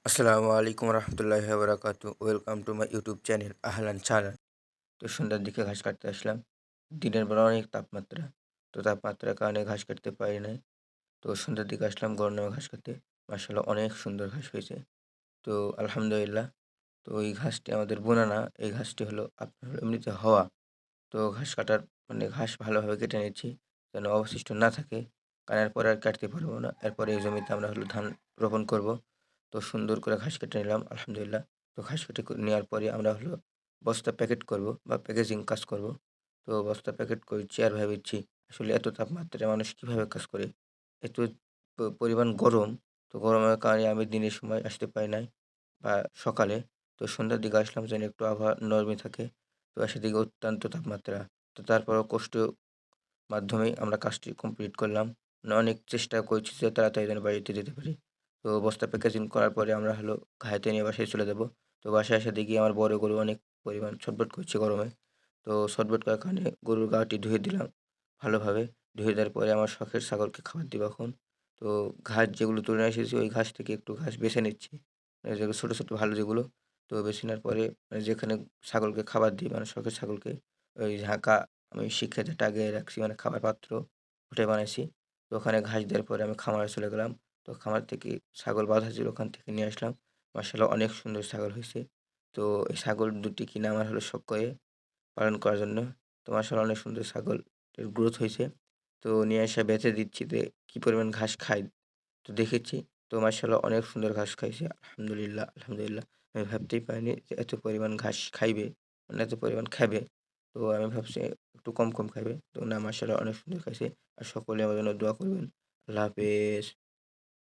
আসসালামু আলাইকুম রহমতুল্লাহি বারাকাতু। Welcome to my YouTube channel আহলান সাহলান। তো সন্ধ্যার দিকে ঘাস কাটতে আসলাম। দিনের বেলা অনেক তাপমাত্রা। তো তাপমাত্রার কারণে ঘাস কাটতে পারি নাই। তো সন্ধ্যার দিকে আসলাম গরম নামে ঘাস কাটতে। মাশাআল্লাহ অনেক সুন্দর ঘাস হয়েছে। তো আলহামদুলিল্লাহ। তো এই ঘাসটি আমাদের বোনা না, এই ঘাসটি হলো আপনার হলো এমনিতে হওয়া। তো ঘাস কাটার মানে ঘাস ভালোভাবে কেটে নিচ্ছি যেন অবশিষ্ট না থাকে। কারণ এরপরে আর কাটতে পারবো না। এরপরে এই জমিতে আমরা হলো ধান রোপণ করব। তো সুন্দর করে ঘাস কেটে নিলাম আলহামদুলিল্লাহ। তো ঘাস কেটে নেওয়ার পরে আমরা হলো বস্তা প্যাকেট করব বা প্যাকেজিং কাজ করব। তো বস্তা প্যাকেট করছি আর ভাবছি আসলে এত তাপমাত্রায় মানুষ কিভাবে কাজ করে? এত পরিমাণ গরম। তো গরমের কারণে আমি দিনের সময় আসতে পারি নাই বা সকালে। তো সন্ধ্যার দিকে আসলাম যেন একটু আবহাওয়া নরমে থাকে। তো সেদিকে অত্যন্ত তাপমাত্রা। তো তারপরেও কষ্ট মাধ্যমেই আমরা কাজটি কমপ্লিট করলাম। মানে অনেক চেষ্টা করেছি যে তাড়াতাড়ি যেন বাড়িতে যেতে পারি। তো বস্তা প্যাকেজিং করার পরে আমরা হলো ঘাইতে নিয়ে বাসায় চলে যাব। তো বাসায় এসে দেখি আমার বড় গরু অনেক পরিমাণ ছটফট করছে গরমে। তো ছটফট করার কারণে গরুর গাটি ধুয়ে দিলাম ভালোভাবে। ধুয়ে দেওয়ার পরে আমার শখের ছাগলকে খাবার দিব এখন। তো ঘাস যেগুলো তুলে নিয়ে এসেছি ওই ঘাস থেকে একটু ঘাস বেছে নিচ্ছি। যেগুলো ছোট, ছোট ভালো যেগুলো। তো বেছে নেওয়ার পরে মানে যেখানে ছাগলকে খাবার দিই মানে শখের ছাগলকে ওই ঝাঁকা আমি শিখে টাগিয়ে রাখছি মানে খাবার পাত্র ওটাই বানাইছি। তো ওখানে ঘাস দেওয়ার পরে আমি খামারে চলে গেলাম। তো খামার থেকে ছাগল বাঁধা ছিল ওখান থেকে নিয়ে আসলাম। মাশাআল্লাহ অনেক সুন্দর ছাগল হইছে। তো এই ছাগল দুটি কিনা আমার হলো শখ করে পালন করার জন্য। তো মাশাআল্লাহ অনেক সুন্দর ছাগলের গ্রোথ হইছে। তো নিয়ে এসে বেচে দিচ্ছি যে কি পরিমাণ ঘাস খায়। তো দেখেছি। তো মাশাআল্লাহ অনেক সুন্দর ঘাস খাইছে। আলহামদুলিল্লাহ, আলহামদুলিল্লাহ। আমি ভাবতেই পারিনি যে এত পরিমাণ ঘাস খাইবে। মানে এত পরিমাণ খাবে। তো আমি ভাবছি একটু কম, কম খাইবে। তো না মাশাআল্লাহ অনেক সুন্দর খাইছে। আর সকলে আমার জন্য দোয়া করবেন। আল্লাহ হাফেজ।